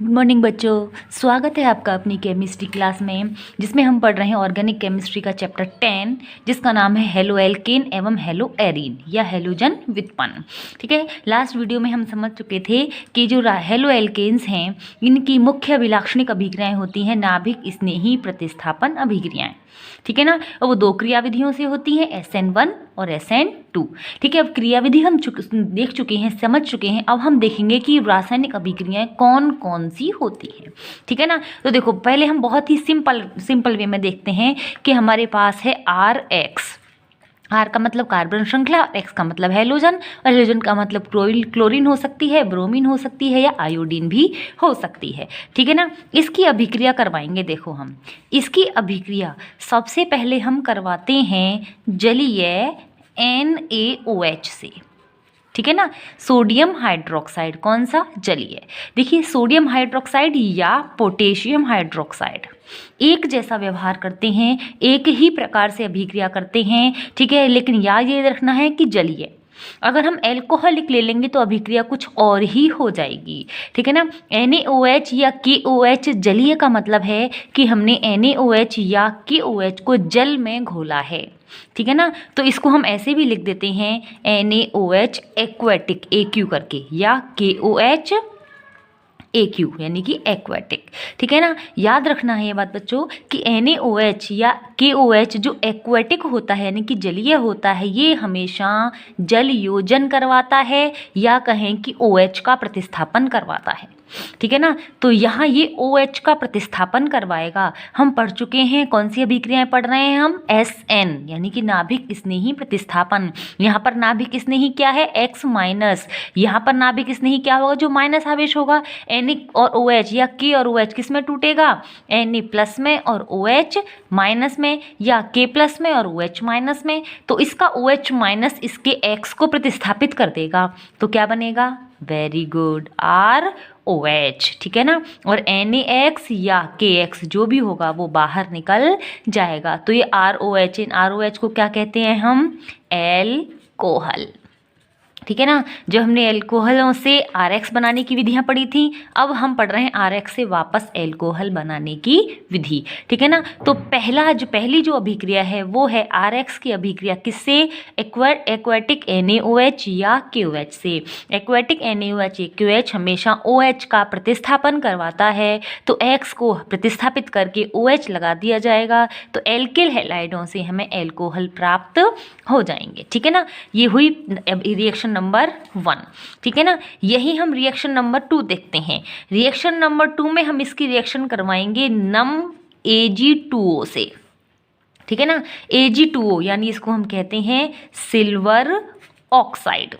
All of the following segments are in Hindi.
गुड मॉर्निंग बच्चों, स्वागत है आपका अपनी केमिस्ट्री क्लास में, जिसमें हम पढ़ रहे हैं ऑर्गेनिक केमिस्ट्री का चैप्टर 10, जिसका नाम है हेलो एल्केन एवं हेलो एरीन या हेलोजन व्युत्पन्न। ठीक है, लास्ट वीडियो में हम समझ चुके थे कि जो हेलो एल्केन्स हैं इनकी मुख्य अभिलाक्षणिक अभिक्रियाएं होती हैं नाभिक स्नेही प्रतिस्थापन अभिक्रियाएं। ठीक है ना, और वो दो क्रियाविधियों से होती हैं, SN1 और SN2। ठीक है, अब क्रियाविधि हम देख चुके हैं, समझ चुके हैं। अब हम देखेंगे कि रासायनिक अभिक्रियाएं कौन कौन सी होती हैं। ठीक है ना, तो देखो पहले हम बहुत ही सिंपल वे में देखते हैं कि हमारे पास है RX। R का मतलब कार्बन श्रृंखला, X का मतलब हेलोजन, और हेलोजन का मतलब क्लोरीन हो सकती है, ब्रोमीन हो सकती है या आयोडीन भी हो सकती है। ठीक है ना, इसकी अभिक्रिया करवाएंगे। देखो हम इसकी अभिक्रिया सबसे पहले हम करवाते हैं जलीय NaOH से। ठीक है ना, सोडियम हाइड्रोक्साइड, कौन सा? जलीय। देखिए सोडियम हाइड्रोक्साइड या पोटेशियम हाइड्रोक्साइड एक जैसा व्यवहार करते हैं, एक ही प्रकार से अभिक्रिया करते हैं। ठीक है, लेकिन याद ये रखना है कि जलीय। अगर हम एल्कोहलिक ले लेंगे तो अभिक्रिया कुछ और ही हो जाएगी। ठीक है ना, NaOH या KOH जलीय का मतलब है कि हमने NaOH या KOH को जल में घोला है। ठीक है ना, तो इसको हम ऐसे भी लिख देते हैं NaOH एक्वेटिक AQ करके, या KOH AQ यानी कि एक्वेटिक। ठीक है ना, याद रखना है ये बात बच्चों कि NaOH या KOH जो एक्वेटिक होता है यानी कि जलीय होता है, ये हमेशा जल योजन करवाता है या कहें कि OH का प्रतिस्थापन करवाता है। ठीक है ना, तो यहाँ ये OH का प्रतिस्थापन करवाएगा। हम पढ़ चुके हैं, कौन सी अभिक्रियाएं पढ़ रहे हैं हम? SN यानी कि नाभिक स्नेही प्रतिस्थापन। यहाँ पर नाभिक स्नेही क्या है? X minus. यहाँ पर नाभिक स्नेही क्या होगा? जो माइनस आवेश होगा। Na और OH या K और OH किस में टूटेगा? Na प्लस में और OH माइनस में, या K प्लस में और OH माइनस में। तो इसका OH माइनस इसके X को प्रतिस्थापित कर देगा, तो क्या बनेगा? Very good, ROH। ठीक है ना, और NaX या KX जो भी होगा वो बाहर निकल जाएगा। तो ये ROH, इन ROH को क्या कहते हैं हम? एल्कोहल। ठीक है ना, जो हमने एल्कोहलों से RX बनाने की विधियां पढ़ी थी, अब हम पढ़ रहे हैं RX से वापस एल्कोहल बनाने की विधि। ठीक है ना, तो पहली जो अभिक्रिया है वो है RX की अभिक्रिया किससे? एक्वेटिक NaOH या KOH से। एक्वेटिक NaOH या KOH हमेशा OH का प्रतिस्थापन करवाता है, तो X को प्रतिस्थापित करके OH लगा दिया जाएगा, तो एल्किल हैलाइडों से हमें एल्कोहल प्राप्त हो जाएंगे। ठीक है ना, ये हुई रिएक्शन नंबर 1। ठीक है ना, यही हम रिएक्शन नंबर 2 देखते हैं। रिएक्शन नंबर 2 में हम इसकी रिएक्शन करवाएंगे नम Ag2O से। ठीक है ना, Ag2O यानी इसको हम कहते हैं सिल्वर ऑक्साइड।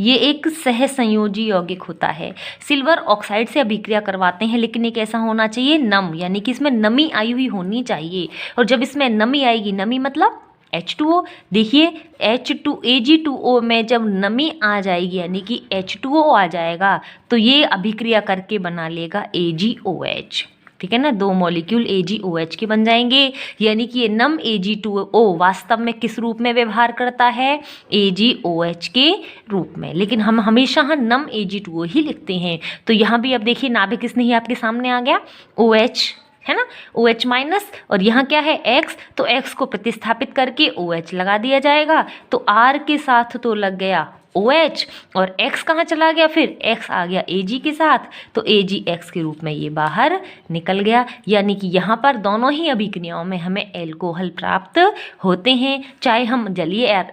ये एक सहसंयोजी यौगिक होता है। सिल्वर ऑक्साइड से अभिक्रिया करवाते हैं, लेकिन एक ऐसा होना चाहिए नम, यानी कि इसमें नमी आई हुई होनी चाहिए। और जब इसमें नमी आएगी, नमी मतलब H2O। देखिए Ag2O में जब नमी आ जाएगी यानी कि H2O आ जाएगा, तो ये अभिक्रिया करके बना लेगा AgOH। ठीक है ना, दो मॉलिक्यूल AgOH के बन जाएंगे, यानी कि ये नम Ag2O वास्तव में किस रूप में व्यवहार करता है? AgOH के रूप में। लेकिन हम हमेशा नम Ag2O ही लिखते हैं। तो यहाँ भी अब देखिए नाभिक स्नेही आपके सामने आ गया, OH है ना, OH माइनस, और यहाँ क्या है? X, तो X को प्रतिस्थापित करके OH लगा दिया जाएगा, तो R के साथ तो लग गया OH, और X कहाँ चला गया? फिर X आ गया Ag के साथ, तो AgX के रूप में ये बाहर निकल गया। यानी कि यहाँ पर दोनों ही अभिक्रियाओं में हमें एल्कोहल प्राप्त होते हैं, चाहे हम जलीय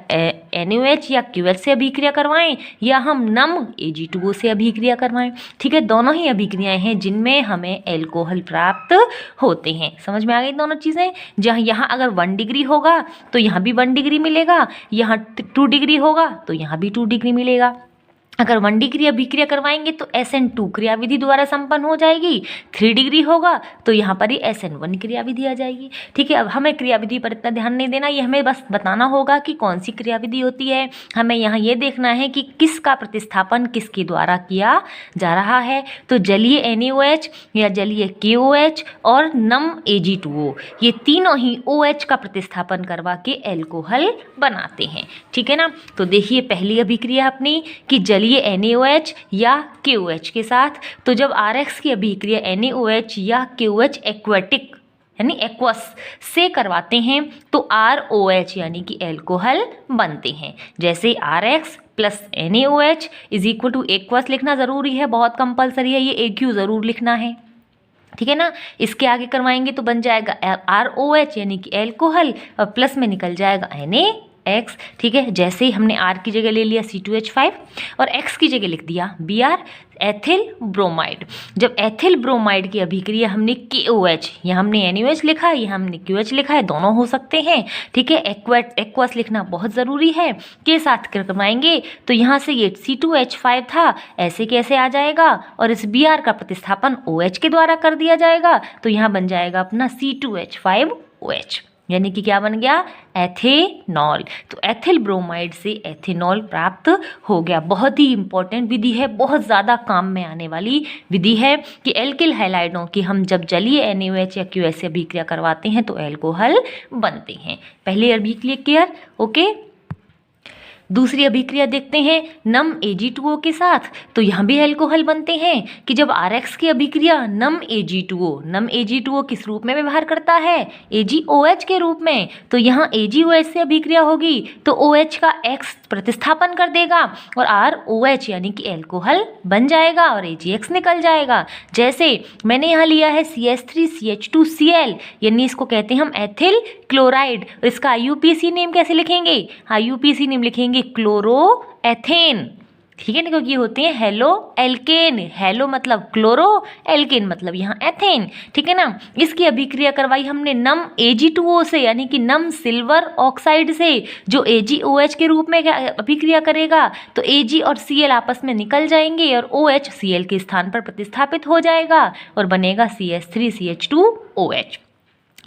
NaOH या QH से अभिक्रिया करवाएं या हम नम Ag2O से अभिक्रिया करवाएं। ठीक है, दोनों ही अभिक्रियाएं हैं जिनमें हमें एल्कोहल प्राप्त होते हैं। समझ में आ गई दोनों चीज़ें? जहाँ यहाँ अगर 1 डिग्री होगा तो यहाँ भी 1 डिग्री मिलेगा, यहाँ 2 डिग्री होगा तो यहाँ भी 2 डिग्री मिलेगा। अगर 1 डिग्री अभिक्रिया करवाएंगे तो SN2 क्रियाविधि द्वारा संपन्न हो जाएगी। 3 डिग्री होगा तो यहाँ पर ही SN1 क्रियाविधि आ जाएगी। ठीक है, अब हमें क्रियाविधि पर इतना ध्यान नहीं देना, ये हमें बस बताना होगा कि कौन सी क्रियाविधि होती है। हमें यहाँ ये देखना है कि किसका प्रतिस्थापन किसके द्वारा किया जा रहा है। तो जलीय NaOH या जलीय KOH और नम Ag2O, ये तीनों ही OH का प्रतिस्थापन करवा के एल्कोहल बनाते हैं। ठीक है ना, तो देखिए पहली अभिक्रिया अपनी कि जलीय ये NaOH या KOH के साथ। तो जब RX की अभिक्रिया NaOH या KOH एक्वेटिक यानी एक्वस से करवाते हैं तो ROH यानी कि एल्कोहल बनते हैं। जैसे RX plus NaOH is equal two aqueous लिखना ज़रूरी है, बहुत कंपलसरी है, ये AQ ज़रूर लिखना है, ठीक है ना। इसके आगे करवाएंगे तो बन जाएगा ROH यानी कि एल्कोहल और प्लस में निकल जाएगा NaX, ठीक है। जैसे ही हमने R की जगह ले लिया C2H5 और X की जगह लिख दिया Br, एथिल ब्रोमाइड। जब एथिल ब्रोमाइड की अभिक्रिया हमने KOH, यहाँ हमने NaOH लिखा है, यहाँ हमने QH लिखा है, दोनों हो सकते हैं, ठीक है। एक्वस लिखना बहुत ज़रूरी है। के साथ करवाएंगे तो यहाँ से ये C2H5 था, ऐसे कैसे आ जाएगा और इस Br का प्रतिस्थापन OH के द्वारा कर दिया जाएगा तो यहाँ बन जाएगा अपना C2H5OH यानी कि क्या बन गया, एथेनॉल। तो एथिल ब्रोमाइड से एथेनॉल प्राप्त हो गया। बहुत ही इंपॉर्टेंट विधि है, बहुत ज़्यादा काम में आने वाली विधि है कि एल्किल हैलाइडों की हम जब जलीय NaOH या QH से अभिक्रिया करवाते हैं तो एल्कोहल बनते हैं। पहले अभिक्रिया क्लियर, ओके। दूसरी अभिक्रिया देखते हैं नम Ag2O के साथ। तो यहाँ भी एल्कोहल बनते हैं कि जब RX की अभिक्रिया नम Ag2O किस रूप में व्यवहार करता है, AgOH के रूप में। तो यहाँ AgOH से अभिक्रिया होगी तो OH का X प्रतिस्थापन कर देगा और ROH यानी कि एल्कोहल बन जाएगा और AgX निकल जाएगा। जैसे मैंने यहाँ लिया है CH3CH2Cl यानी इसको कहते हैं हम एथिल क्लोराइड। इसका IUPAC नेम कैसे लिखेंगे, IUPAC नेम लिखेंगे क्लोरोएथेन, ठीक है ना, क्योंकि ये होते हैं हेलो एल्केन। हेलो मतलब क्लोरो, एल्केन मतलब यहाँ एथेन, ठीक है ना। इसकी अभिक्रिया करवाई हमने नम Ag2O से यानी कि नम सिल्वर ऑक्साइड से, जो AgOH के रूप में अभिक्रिया करेगा तो Ag और Cl आपस में निकल जाएंगे और OH Cl के स्थान पर प्रतिस्थापित हो जाएगा और बनेगा CH3CH2OH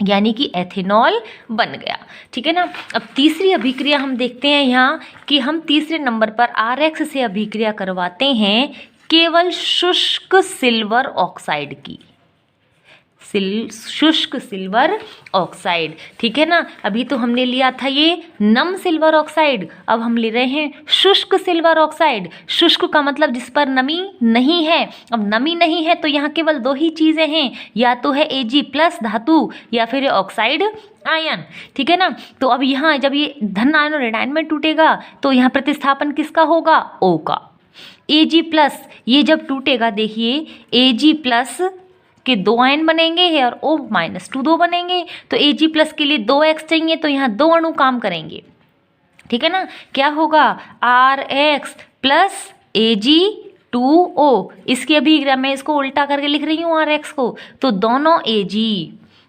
यानी कि एथेनॉल बन गया, ठीक है ना। अब तीसरी अभिक्रिया हम देखते हैं यहाँ कि हम तीसरे नंबर पर RX से अभिक्रिया करवाते हैं केवल शुष्क सिल्वर ऑक्साइड की, शुष्क सिल्वर ऑक्साइड, ठीक है ना। अभी तो हमने लिया था ये नम सिल्वर ऑक्साइड, अब हम ले रहे हैं शुष्क सिल्वर ऑक्साइड। शुष्क का मतलब जिस पर नमी नहीं है। अब नमी नहीं है तो यहाँ केवल दो ही चीज़ें हैं, या तो है Ag+ धातु या फिर ऑक्साइड आयन, ठीक है ना। तो अब यहाँ जब ये धन आयन और ऋण आयन में टूटेगा तो यहाँ प्रतिस्थापन किसका होगा, O का। Ag+ ये जब टूटेगा देखिए Ag+ के 2 आयन बनेंगे और O- 2 बनेंगे। तो Ag+ के लिए 2X चाहिए तो यहाँ 2 अणु काम करेंगे, ठीक है ना। क्या होगा, RX + Ag2O। इसकी अभिक्रिया मैं इसको उल्टा करके लिख रही हूँ RX को, तो दोनों Ag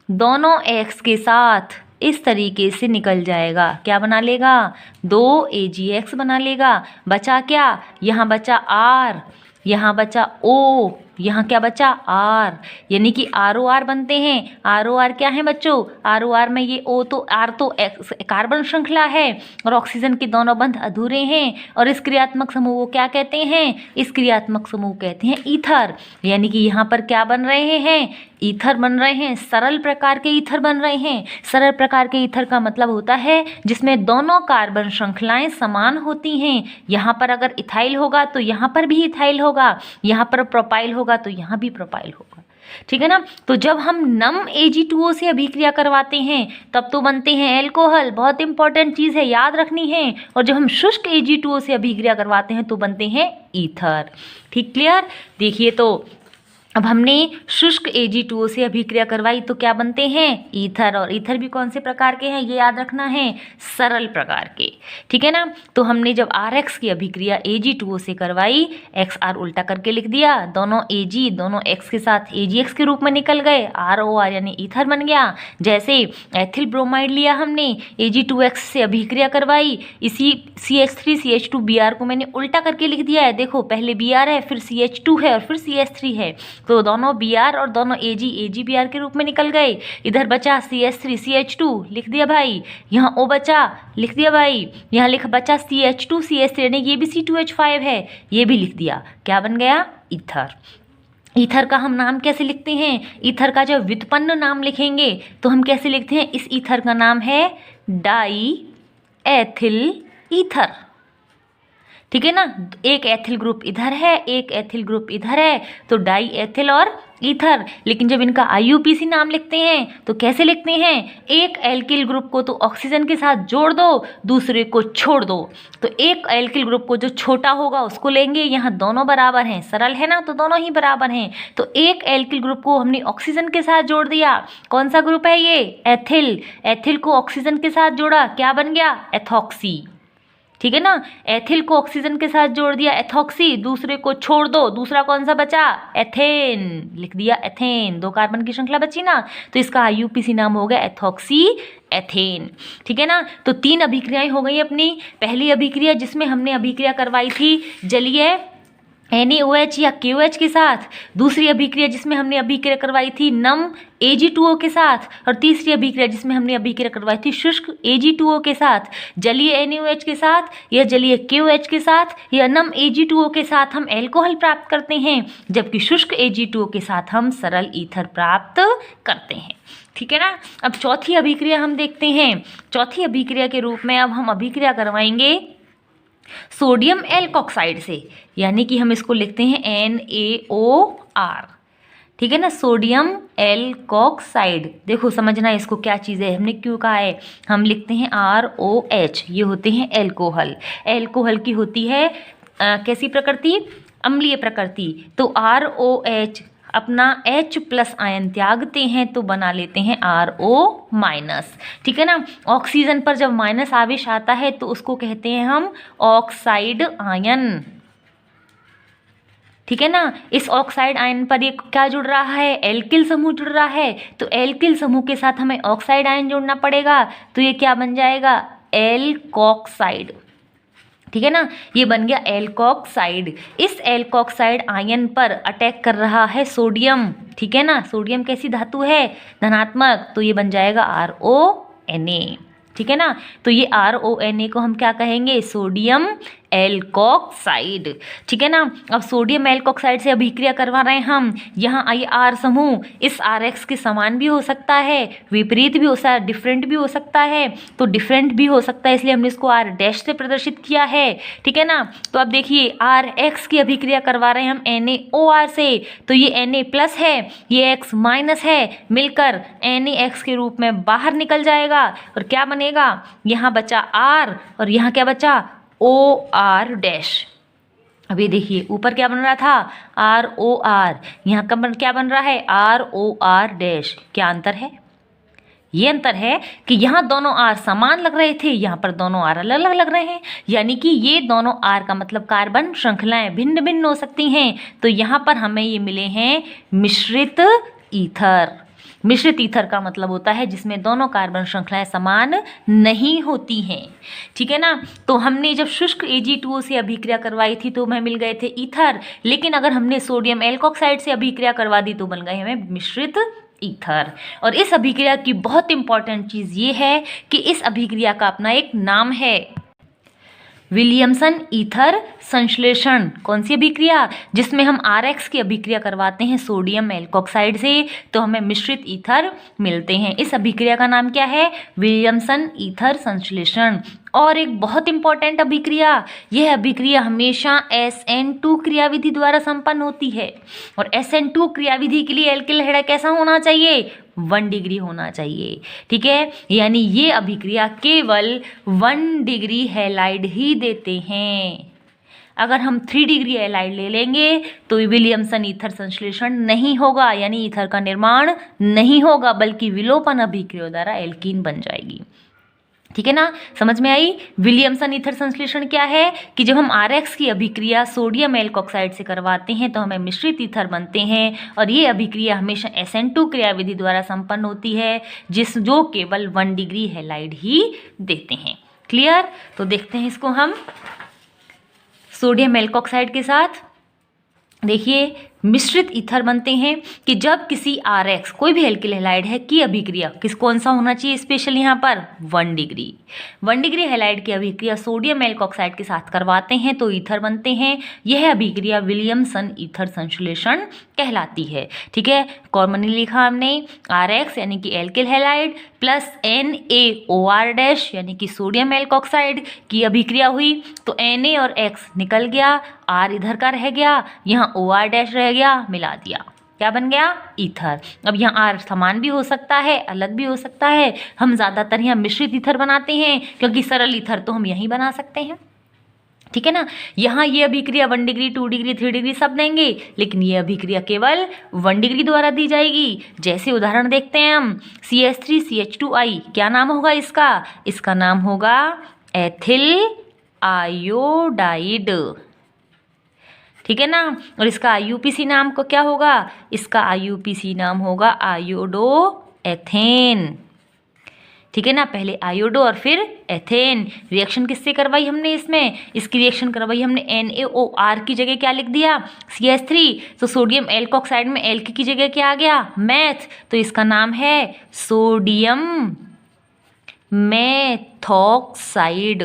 दोनों X के साथ इस तरीके से निकल जाएगा। क्या बना लेगा, 2 AgX बना लेगा। बचा क्या, यहाँ बचा R, यहाँ बचा O, यहाँ क्या बचा R, यानी कि ROR बनते हैं। ROR क्या है बच्चों, ROR में ये O तो R तो कार्बन श्रृंखला है और ऑक्सीजन के दोनों बंध अधूरे हैं और इस क्रियात्मक समूह को क्या कहते हैं, इस क्रियात्मक समूह कहते हैं ईथर। यानी कि यहाँ पर क्या बन रहे हैं, ईथर बन रहे हैं, सरल प्रकार के ईथर बन रहे हैं। सरल प्रकार के ईथर का मतलब होता है जिसमें दोनों कार्बन श्रृंखलाएं समान होती हैं। यहाँ पर अगर इथाइल होगा तो यहाँ पर भी इथाइल होगा, यहाँ पर प्रोपाइल होगा तो यहाँ भी प्रोपाइल होगा, ठीक है ना। तो जब हम नम Ag2O से अभिक्रिया करवाते हैं तब तो बनते हैं एल्कोहल, बहुत इंपॉर्टेंट चीज़ है, याद रखनी है। और जब हम शुष्क Ag2O से अभिक्रिया करवाते हैं तो बनते हैं ईथर, ठीक, क्लियर। देखिए तो अब हमने शुष्क Ag2O से अभिक्रिया करवाई तो क्या बनते हैं, ईथर। और ईथर भी कौन से प्रकार के हैं ये याद रखना है, सरल प्रकार के, ठीक है ना। तो हमने जब RX की अभिक्रिया Ag2O से करवाई, XR उल्टा करके लिख दिया, दोनों Ag दोनों X के साथ AgX के रूप में निकल गए, ROR यानी ईथर बन गया। जैसे एथिल ब्रोमाइड लिया हमने, Ag2X से अभिक्रिया करवाई, इसी CH3CH2Br को मैंने उल्टा करके लिख दिया है। देखो पहले Br है, फिर CH2 है और फिर CH3 है, तो दोनों Br और दोनों AgBr के रूप में निकल गए। इधर बचा CH3CH2 लिख दिया भाई, यहाँ O बचा लिख दिया भाई, यहाँ लिख बचा CH2CH3 यानी ये भी C2H5 है, ये भी लिख दिया। क्या बन गया, ईथर। ईथर का हम नाम कैसे लिखते हैं, ईथर का जब व्युत्पन्न नाम लिखेंगे तो हम कैसे लिखते हैं, इस ईथर का नाम है डाई एथिल ईथर, ठीक है ना, एक एथिल ग्रुप इधर है, एक एथिल ग्रुप इधर है, तो डाई एथिल और ईथर। लेकिन जब इनका IUPAC नाम लिखते हैं तो कैसे लिखते हैं, एक एल्किल ग्रुप को तो ऑक्सीजन के साथ जोड़ दो, दूसरे को छोड़ दो। तो एक एल्किल ग्रुप को जो छोटा होगा उसको लेंगे, यहाँ दोनों बराबर हैं, सरल है ना, तो दोनों ही बराबर हैं। तो एक एल्किल ग्रुप को हमने ऑक्सीजन के साथ जोड़ दिया, कौन सा ग्रुप है ये, एथिल। एथिल को ऑक्सीजन के साथ जोड़ा, क्या बन गया, एथॉक्सी। ठीक है ना, एथिल को ऑक्सीजन के साथ जोड़ दिया, एथॉक्सी। दूसरे को छोड़ दो, दूसरा कौन सा बचा, एथेन, लिख दिया एथेन। 2 कार्बन की श्रृंखला बची ना, तो इसका IUPAC नाम हो गया एथॉक्सी एथेन। ठीक है ना, तो 3 अभिक्रियाएं हो गई अपनी। पहली अभिक्रिया जिसमें हमने अभिक्रिया करवाई थी जलीय NaOH या KOH के साथ, दूसरी अभिक्रिया जिसमें हमने अभिक्रिया करवाई थी नम Ag2O के साथ, और तीसरी अभिक्रिया जिसमें हमने अभिक्रिया करवाई थी शुष्क Ag2O के साथ। जलीय NaOH के साथ या जलीय KOH के साथ या नम Ag2O के साथ हम एल्कोहल प्राप्त करते हैं, जबकि शुष्क Ag2O के साथ हम सरल ईथर प्राप्त करते हैं। ठीक है ना, अब चौथी अभिक्रिया हम देखते हैं। चौथी अभिक्रिया के रूप में अब हम अभिक्रिया करवाएंगे सोडियम एल्कोक्साइड से, यानी कि हम इसको लिखते हैं NaOR। ठीक है ना, सोडियम एल्कोक्साइड। देखो समझना इसको क्या चीज़ है, हमने क्यों कहा है, हम लिखते हैं ROH, ये होते हैं एल्कोहल। एल्कोहल की होती है कैसी प्रकृति, अम्लीय प्रकृति। तो ROH अपना H+ आयन त्यागते हैं तो बना लेते हैं RO-। ठीक है ना, ऑक्सीजन पर जब माइनस आवेश आता है तो उसको कहते हैं हम ऑक्साइड आयन। ठीक है ना, इस ऑक्साइड आयन पर एक क्या जुड़ रहा है, एल्किल समूह जुड़ रहा है, तो एल्किल समूह के साथ हमें ऑक्साइड आयन जोड़ना पड़ेगा, तो ये क्या बन जाएगा, एल्कोक्साइड। ठीक है ना, ये बन गया एल्कोक्साइड। इस एल्कोक्साइड आयन पर अटैक कर रहा है सोडियम। ठीक है ना, सोडियम कैसी धातु है, धनात्मक, तो ये बन जाएगा RONA। ठीक है ना, तो ये RONA को हम क्या कहेंगे, सोडियम एल्कोक्साइड। ठीक है ना, अब सोडियम एल्कोक्साइड से अभिक्रिया करवा रहे हैं हम। यहाँ R समूह इस RX के समान भी हो सकता है, विपरीत भी हो सकता है, डिफरेंट भी हो सकता है। तो डिफरेंट भी हो सकता है, इसलिए हमने इसको R' से प्रदर्शित किया है। ठीक है ना, तो अब देखिए RX की अभिक्रिया करवा रहे हैं हम NaOR से, तो ये Na+ है, ये X- है, मिलकर NaX के रूप में बाहर निकल जाएगा, और क्या बनेगा, यहाँ बचा R और यहाँ क्या बचा, OR'। अभी देखिए ऊपर क्या बन रहा था, ROR, यहाँ क्या बन रहा है, ROR'। क्या अंतर है, ये अंतर है कि यहाँ दोनों R समान लग रहे थे, यहाँ पर दोनों R अलग अलग लग रहे हैं, यानी कि ये दोनों R का मतलब कार्बन श्रृंखलाएं भिन्न भिन्न हो सकती हैं। तो यहाँ पर हमें ये मिले हैं मिश्रित ईथर। मिश्रित ईथर का मतलब होता है जिसमें दोनों कार्बन श्रृंखलाएं समान नहीं होती हैं। ठीक है ना, तो हमने जब शुष्क Ag2O से अभिक्रिया करवाई थी तो हमें मिल गए थे ईथर, लेकिन अगर हमने सोडियम एल्कोक्साइड से अभिक्रिया करवा दी तो बन गए हमें मिश्रित ईथर। और इस अभिक्रिया की बहुत इंपॉर्टेंट चीज़ ये है कि इस अभिक्रिया का अपना एक नाम है, विलियमसन ईथर संश्लेषण। कौन सी अभिक्रिया, जिसमें हम RX की अभिक्रिया करवाते हैं सोडियम एल्कोक्साइड से, तो हमें मिश्रित ईथर मिलते हैं। इस अभिक्रिया का नाम क्या है, विलियमसन ईथर संश्लेषण। और एक बहुत इंपॉर्टेंट अभिक्रिया, यह अभिक्रिया हमेशा SN2 क्रियाविधि द्वारा संपन्न होती है, और SN2 क्रियाविधि के लिए एल्किल हेड कैसा होना चाहिए, 1 डिग्री होना चाहिए। ठीक है, यानी ये अभिक्रिया केवल 1 डिग्री हैलाइड ही देते हैं। अगर हम 3 डिग्री हैलाइड ले लेंगे तो विलियमसन ईथर संश्लेषण नहीं होगा, यानी ईथर का निर्माण नहीं होगा, बल्कि विलोपन अभिक्रिया द्वारा एल्कीन बन जाएगी। ठीक है ना, समझ में आई। विलियमसन ईथर संश्लेषण क्या है कि जब हम RX की अभिक्रिया सोडियम एल्कोक्साइड से करवाते हैं तो हमें मिश्रित ईथर बनते हैं, और ये अभिक्रिया हमेशा SN2 क्रियाविधि द्वारा संपन्न होती है, जो केवल 1 डिग्री हैलाइड ही देते हैं। क्लियर, तो देखते हैं इसको हम सोडियम एल्कोक्साइड के साथ। देखिए मिश्रित ईथर बनते हैं कि जब किसी RX कोई भी एल्किल हैलाइड है की अभिक्रिया कौन सा होना चाहिए स्पेशल यहाँ पर 1 डिग्री। 1 डिग्री हैलाइड की अभिक्रिया सोडियम एल्कोक्साइड के साथ करवाते हैं तो ईथर बनते हैं। यह अभिक्रिया विलियमसन ईथर संश्लेषण कहलाती है। ठीक है, कॉमनली लिखा हमने RX यानी कि एल्किल हैलाइड प्लस NaOR- यानी कि सोडियम एल्कोक्साइड की अभिक्रिया हुई तो Na और X निकल गया, R इधर का रह गया, यहाँ OR- रह गया, मिला दिया, क्या बन गया ईथर। अब यहाँ R समान भी हो सकता है, अलग भी हो सकता है। हम ज़्यादातर यहाँ मिश्रित ईथर बनाते हैं क्योंकि सरल ईथर तो हम यहीं बना सकते हैं। ठीक है ना, यहाँ ये अभिक्रिया 1 डिग्री 2 डिग्री 3 डिग्री सब देंगे, लेकिन ये अभिक्रिया केवल 1 डिग्री द्वारा दी जाएगी। जैसे उदाहरण देखते हैं हम, CH3CH2I क्या नाम होगा इसका? इसका नाम होगा एथिल आयोडाइड। ठीक है ना, और इसका IUPAC नाम को क्या होगा? इसका IUPAC नाम होगा आयोडो एथेन। ठीक है ना, पहले आयोडो और फिर एथेन। रिएक्शन किससे करवाई हमने इसमें? इसकी रिएक्शन करवाई हमने NaOR की जगह क्या लिख दिया? CH3। तो सोडियम एल्कोक्साइड में एल्क की जगह क्या आ गया? मैथ। तो इसका नाम है सोडियम मेथॉक्साइड।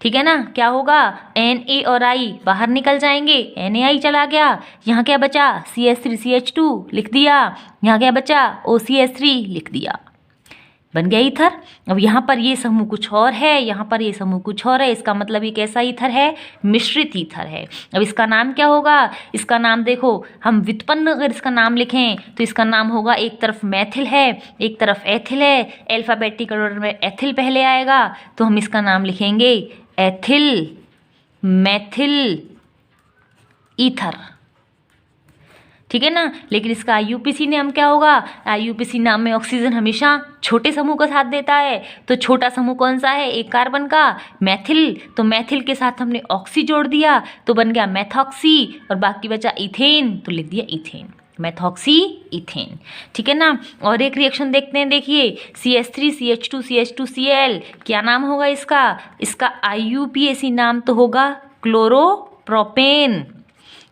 ठीक है ना, क्या होगा? Na और I बाहर निकल जाएंगे, NaI चला गया, यहाँ क्या बचा? CH3CH2 लिख दिया, यहाँ क्या बचा? OCH3 लिख दिया, बन गया ईथर। अब यहाँ पर ये समूह कुछ और है, यहाँ पर ये समूह कुछ और है, इसका मतलब ये कैसा ईथर है? मिश्रित ईथर है। अब इसका नाम क्या होगा? इसका नाम देखो, हम व्युत्पन्न अगर इसका नाम लिखें तो इसका नाम होगा, एक तरफ मैथिल है एक तरफ एथिल है, अल्फाबेटिकल ऑर्डर में एथिल पहले आएगा तो हम इसका नाम लिखेंगे एथिल मैथिल ईथर। ठीक है ना, लेकिन इसका IUPAC नाम क्या होगा? IUPAC नाम में ऑक्सीजन हमेशा छोटे समूह का साथ देता है। तो छोटा समूह कौन सा है? एक कार्बन का, मैथिल। तो मैथिल के साथ हमने ऑक्सी जोड़ दिया तो बन गया मैथॉक्सी, और बाकी बचा इथेन तो लिख दिया इथेन, मैथॉक्सी इथेन। ठीक है ना, और एक रिएक्शन देखते हैं, देखिए CH3CH2CH2Cl क्या नाम होगा इसका? इसका IUPAC नाम तो होगा क्लोरोप्रोपेन।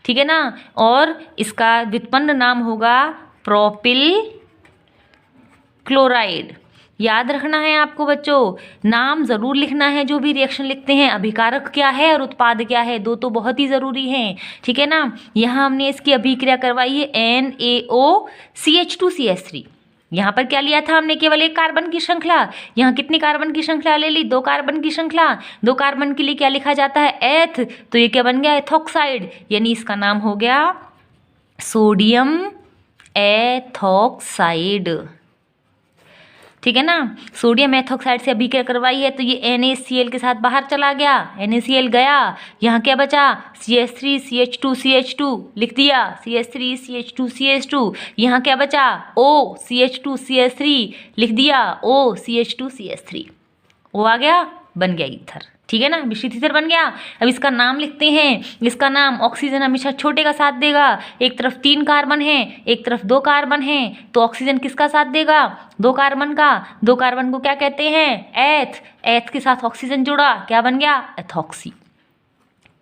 ठीक है ना, और इसका व्युत्पन्न नाम होगा प्रोपिल क्लोराइड। याद रखना है आपको बच्चों, नाम जरूर लिखना है जो भी रिएक्शन लिखते हैं। अभिकारक क्या है और उत्पाद क्या है, दो तो बहुत ही ज़रूरी हैं। ठीक है ना, यहाँ हमने इसकी अभिक्रिया करवाई है NaOCH2CH3। यहाँ पर क्या लिया था हमने? केवल एक कार्बन की श्रृंखला। यहाँ कितनी कार्बन की श्रृंखला ले ली? 2 कार्बन की श्रृंखला। 2 कार्बन के लिए क्या लिखा जाता है? एथ। तो ये क्या बन गया? एथॉक्साइड, यानी इसका नाम हो गया सोडियम एथॉक्साइड। ठीक है ना, सोडियम एथॉक्साइड से अभिक्रिया करवाई है तो ये NaCl के साथ बाहर चला गया, NaCl गया, यहाँ क्या बचा? CH3CH2CH2 लिख दिया, CH3CH2CH2, यहाँ क्या बचा? OCH2CH3 लिख दिया, OCH2CH3, O आ गया, बन गया ईथर। ठीक है ना, मिश्रित ईथर बन गया। अब इसका नाम लिखते हैं। इसका नाम, ऑक्सीजन हमेशा छोटे का साथ देगा, एक तरफ 3 कार्बन है एक तरफ 2 कार्बन है, तो ऑक्सीजन किसका साथ देगा? 2 कार्बन का। 2 कार्बन को क्या कहते हैं? एथ। एथ के साथ ऑक्सीजन जुड़ा, क्या बन गया? एथॉक्सी।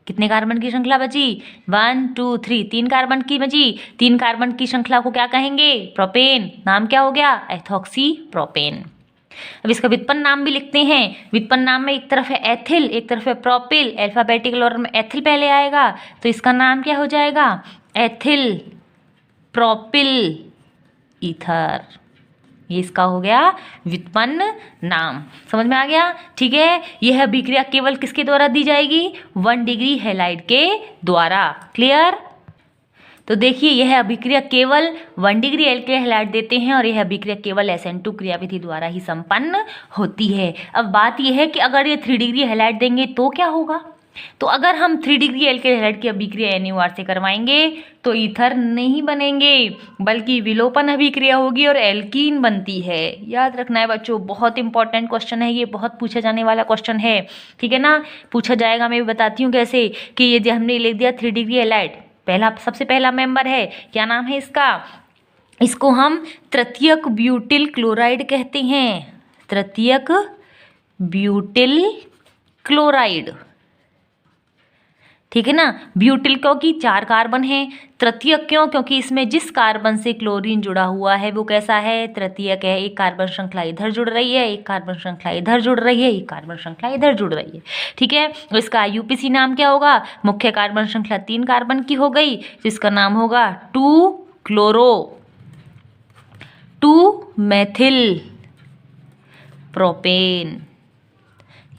कितने कार्बन की श्रृंखला बची? 1 2 3, 3 कार्बन की बची। 3 कार्बन की श्रृंखला को क्या कहेंगे? प्रोपेन। नाम क्या हो गया? Ethoxy propane. अब इसका व्युत्पन्न नाम भी लिखते हैं। व्युत्पन्न नाम में एक तरफ है एथिल एक तरफ है प्रोपिल, अल्फाबेटिकल ऑर्डर में एथिल पहले आएगा तो इसका नाम क्या हो जाएगा? Ethyl propyl ether. ये इसका हो गया व्युत्पन्न नाम। समझ में आ गया? ठीक है, यह अभिक्रिया केवल किसके द्वारा दी जाएगी? 1 डिग्री हैलाइड के द्वारा। क्लियर? तो देखिए, यह अभिक्रिया केवल 1 डिग्री एल्किल हैलाइड देते हैं और यह अभिक्रिया केवल SN2 क्रियाविधि द्वारा ही संपन्न होती है। अब बात यह है कि अगर ये 3 डिग्री हैलाइड देंगे तो क्या होगा? तो अगर हम 3 डिग्री एल्किल हैलाइड की अभिक्रिया NaOR से करवाएंगे तो ईथर नहीं बनेंगे बल्कि विलोपन अभिक्रिया होगी और एल्कीन बनती है। याद रखना है बच्चों, बहुत इंपॉर्टेंट क्वेश्चन है ये, बहुत पूछा जाने वाला क्वेश्चन है। ठीक है ना, पूछा जाएगा, मैं भी बताती हूँ कैसे। कि ये जो हमने लिख दिया 3 डिग्री हैलाइड, पहला सबसे पहला मेंबर है, क्या नाम है इसका? इसको हम तृतीयक ब्यूटिल क्लोराइड कहते हैं। तृतीयक ब्यूटिल क्लोराइड। ठीक है ना। ब्यूटिल क्योंकि 4 कार्बन है, तृतीयक क्यों, क्योंकि इसमें जिस कार्बन से क्लोरीन जुड़ा हुआ है वो कैसा है, तृतीयक है। एक कार्बन श्रृंखला इधर जुड़ रही है, एक कार्बन श्रृंखला इधर जुड़ रही है, एक कार्बन श्रृंखला इधर जुड़ रही है, ठीक है। तो इसका IUPAC नाम क्या होगा, मुख्य कार्बन श्रृंखला 3 कार्बन की हो गई, जिसका नाम होगा 2-मेथिल प्रोपेन,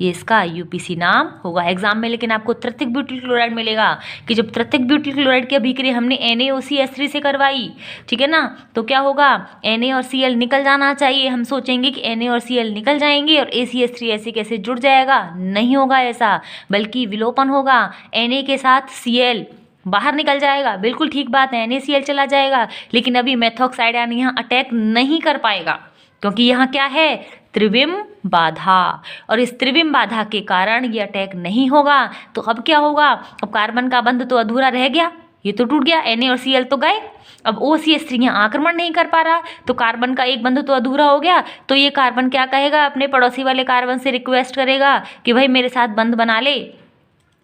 ये इसका IUPAC नाम होगा एग्जाम में। लेकिन आपको तृतीयक ब्यूटिल क्लोराइड मिलेगा कि जब तृतीयक ब्यूटिल क्लोराइड की अभिक्रिया हमने NaOCH3 से करवाई, ठीक है ना, तो क्या होगा, Na और Cl निकल जाना चाहिए। हम सोचेंगे कि Na और Cl निकल जाएंगे और ACH3 ऐसे कैसे जुड़ जाएगा, नहीं होगा ऐसा, बल्कि विलोपन होगा। Na के साथ Cl बाहर निकल जाएगा, बिल्कुल ठीक बात है, NaCl चला जाएगा, लेकिन अभी मेथॉक्साइड आयन यहाँ अटैक नहीं कर पाएगा, क्योंकि यहाँ क्या है, त्रिविम बाधा, और इस त्रिविम बाधा के कारण ये अटैक नहीं होगा। तो अब क्या होगा, अब कार्बन का बंध तो अधूरा रह गया, ये तो टूट गया, Na और Cl तो गए, अब OCH3 यहाँ आक्रमण नहीं कर पा रहा, तो कार्बन का एक बंध तो अधूरा हो गया। तो ये कार्बन क्या कहेगा, अपने पड़ोसी वाले कार्बन से रिक्वेस्ट करेगा कि भाई मेरे साथ बंध बना ले।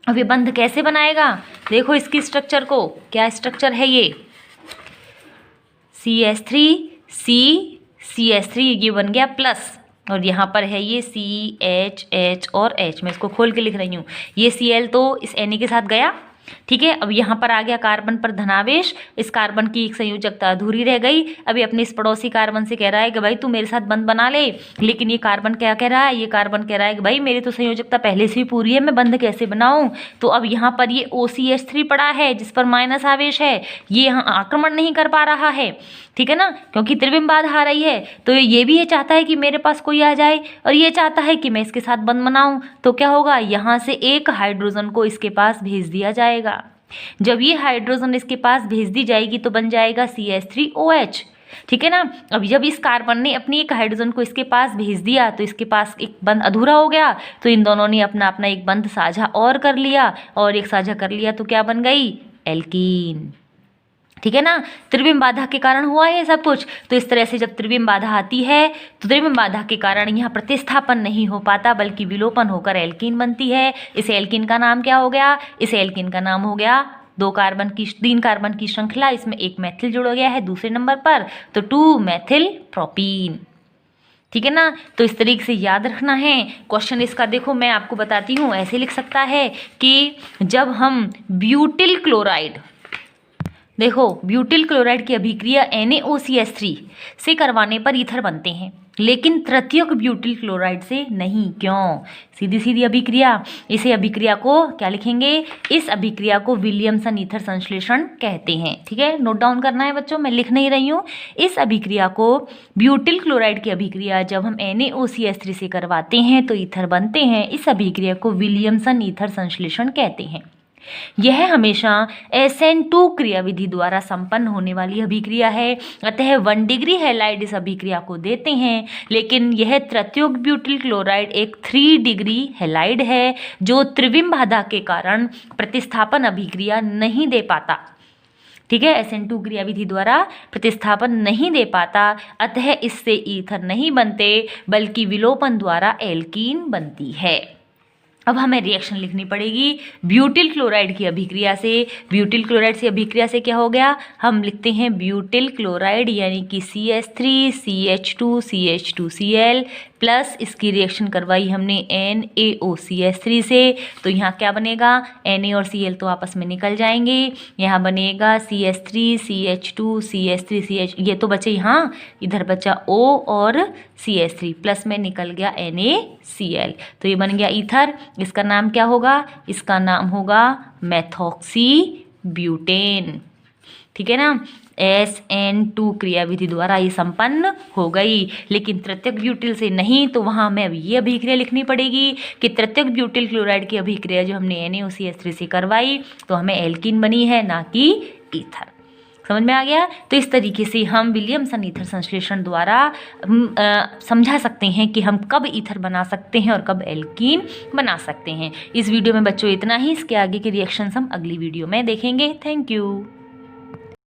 अब ये बंध कैसे बनाएगा, देखो इसकी स्ट्रक्चर को, क्या स्ट्रक्चर है ये, CH3 ये बन गया प्लस, और यहाँ पर है ये CH और H, मैं इसको खोल के लिख रही हूँ। ये Cl तो इस Na के साथ गया, ठीक है। अब यहाँ पर आ गया कार्बन पर धनावेश, इस कार्बन की एक संयोजकता अधूरी रह गई। अभी अपने इस पड़ोसी कार्बन से कह रहा है कि भाई तू मेरे साथ बंध बना ले, लेकिन ये कार्बन क्या कह रहा है, ये कार्बन कह रहा है कि भाई मेरी तो संयोजकता पहले से ही पूरी है, मैं बंध कैसे बनाऊं। तो अब यहाँ पर ये OCH3 पड़ा है जिस पर माइनस आवेश है, ये यहाँ आक्रमण नहीं कर पा रहा है, ठीक है ना, क्योंकि त्रिविम बाधा आ रही है। तो ये भी ये चाहता है कि मेरे पास कोई आ जाए, और ये चाहता है कि मैं इसके साथ बंध बनाऊं। तो क्या होगा, यहाँ से एक हाइड्रोजन को इसके पास भेज दिया जाएगा। जब ये हाइड्रोजन इसके पास भेज दी जाएगी तो बन जाएगा CH3OH, ठीक है ना। अब जब इस कार्बन ने अपनी एक हाइड्रोजन को इसके पास भेज दिया तो इसके पास एक बंध अधूरा हो गया, तो इन दोनों ने अपना अपना एक बंध साझा और कर लिया, और एक साझा कर लिया तो क्या बन गई, एल्कीन, ठीक है ना। त्रिविम बाधा के कारण हुआ है सब कुछ। तो इस तरह से जब त्रिविम बाधा आती है तो त्रिविम बाधा के कारण यहाँ प्रतिस्थापन नहीं हो पाता, बल्कि विलोपन होकर एल्कीन बनती है। इस एल्कीन का नाम क्या हो गया, इस एल्कीन का नाम हो गया 3 कार्बन की श्रृंखला, इसमें एक मैथिल जुड़ गया है दूसरे नंबर पर, तो 2-मेथिल प्रोपीन, ठीक है ना। तो इस तरीके से याद रखना है। क्वेश्चन इसका देखो मैं आपको बताती हूँ, ऐसे लिख सकता है कि जब हम ब्यूटिल क्लोराइड, देखो ब्यूटिल क्लोराइड की अभिक्रिया NaOCH3 से करवाने पर ईथर बनते हैं, लेकिन तृतीयक ब्यूटिल क्लोराइड से नहीं। क्यों, सीधी सीधी अभिक्रिया, इसे अभिक्रिया को क्या लिखेंगे, इस अभिक्रिया को विलियमसन ईथर संश्लेषण कहते हैं, ठीक है। नोट डाउन करना है बच्चों, मैं लिख नहीं रही हूँ। इस अभिक्रिया को, ब्यूटिल क्लोराइड की अभिक्रिया जब हम NaOCH3 से करवाते हैं तो ईथर बनते हैं, इस अभिक्रिया को विलियमसन ईथर संश्लेषण कहते हैं। यह हमेशा SN2 क्रियाविधि द्वारा संपन्न होने वाली अभिक्रिया है, अतः 1 डिग्री हैलाइड इस अभिक्रिया को देते हैं। लेकिन यह तृतीयक ब्यूटिल क्लोराइड एक 3 डिग्री हैलाइड है, जो त्रिविम बाधा के कारण प्रतिस्थापन अभिक्रिया नहीं दे पाता, ठीक है। SN2 क्रियाविधि द्वारा प्रतिस्थापन नहीं दे पाता, अतः इससे ईथर नहीं बनते, बल्कि विलोपन द्वारा एल्कीन बनती है। अब हमें रिएक्शन लिखनी पड़ेगी ब्यूटिल क्लोराइड की अभिक्रिया से। ब्यूटिल क्लोराइड से अभिक्रिया से क्या हो गया, हम लिखते हैं ब्यूटिल क्लोराइड यानी कि CH3 CH2 CH2Cl प्लस इसकी रिएक्शन करवाई हमने NaOCH3 से, तो यहाँ क्या बनेगा, Na और Cl तो आपस में निकल जाएंगे, यहाँ बनेगा CH3 CH2 CH3 CH, ये तो बचे यहाँ, इधर बचा O और CH3 प्लस में निकल गया NaCl, तो ये बन गया ईथर। इसका नाम क्या होगा, इसका नाम होगा मेथॉक्सी ब्यूटेन, ठीक है ना। SN2 क्रियाविधि द्वारा ये संपन्न हो गई, लेकिन तृतीयक ब्यूटिल से नहीं, तो वहाँ हमें अब ये अभिक्रिया लिखनी पड़ेगी कि तृतीयक ब्यूटिल क्लोराइड की अभिक्रिया जो हमने NaOCH3 से करवाई तो हमें एल्कीन बनी है, ना कि ईथर। समझ में आ गया। तो इस तरीके से हम विलियमसन ईथर संश्लेषण द्वारा समझा सकते हैं कि हम कब ईथर बना सकते हैं और कब एल्कीन बना सकते हैं। इस वीडियो में बच्चों इतना ही, इसके आगे के रिएक्शंस हम अगली वीडियो में देखेंगे। Thank you.